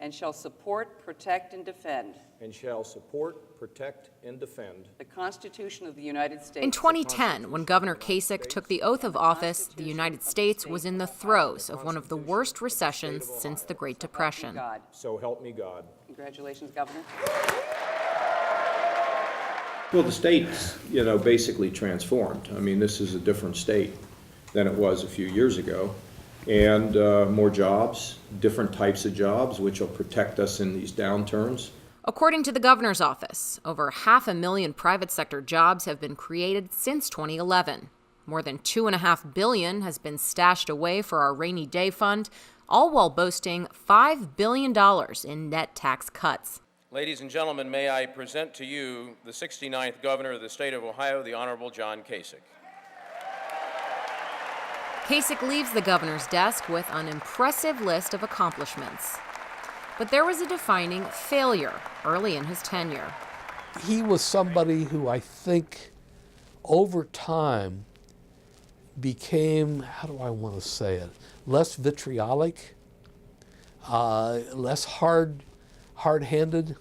and shall support, protect, and defend the Constitution of the United States. In 2010, when Governor Kasich took the oath of office, the United States was in the throes of one of the worst recessions since the Great Depression. So help me God. Congratulations, Governor. Well, the state's, basically transformed. I mean, this is a different state than it was a few years ago. And more jobs, different types of jobs, which will protect us in these downturns. According to the governor's office, over 500,000 private sector jobs have been created since 2011. More than $2.5 billion has been stashed away for our rainy day fund, all while boasting $5 billion in net tax cuts. Ladies and gentlemen, may I present to you the 69th Governor of the State of Ohio, the Honorable John Kasich. Kasich leaves the governor's desk with an impressive list of accomplishments. But there was a defining failure early in his tenure. He was somebody who I think over time became, how do I want to say it, less vitriolic, less hard-handed,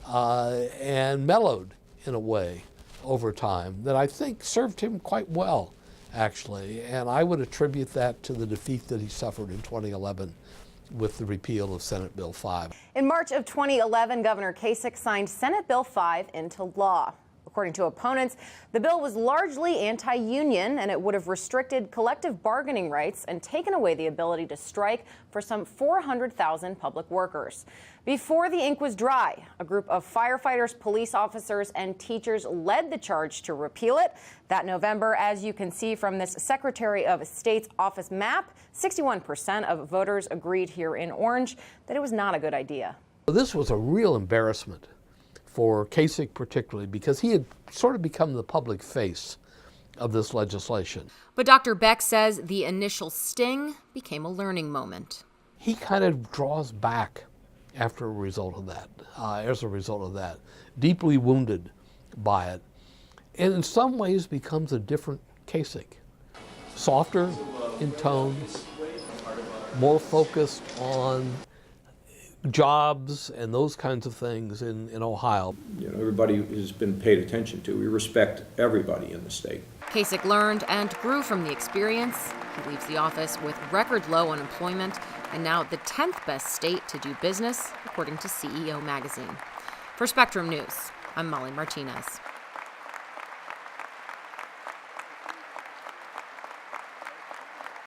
and mellowed in a way over time that I think served him quite well, actually. And I would attribute that to the defeat that he suffered in 2011 with the repeal of Senate Bill 5. In March of 2011, Governor Kasich signed Senate Bill 5 into law. According to opponents, the bill was largely anti-union, and it would have restricted collective bargaining rights and taken away the ability to strike for some 400,000 public workers. Before the ink was dry, a group of firefighters, police officers, and teachers led the charge to repeal it. That November, as you can see from this Secretary of State's office map, 61% of voters agreed here in orange that it was not a good idea. This was a real embarrassment for Kasich particularly, because he had sort of become the public face of this legislation. But Dr. Beck says the initial sting became a learning moment. He kind of draws back after a result of that, deeply wounded by it, and in some ways becomes a different Kasich. Softer in tone, more focused on jobs and those kinds of things in Ohio. Everybody has been paid attention to. We respect everybody in the state. Kasich learned and grew from the experience. He leaves the office with record low unemployment and now the 10th best state to do business, according to CEO Magazine. For Spectrum News, I'm Molly Martinez.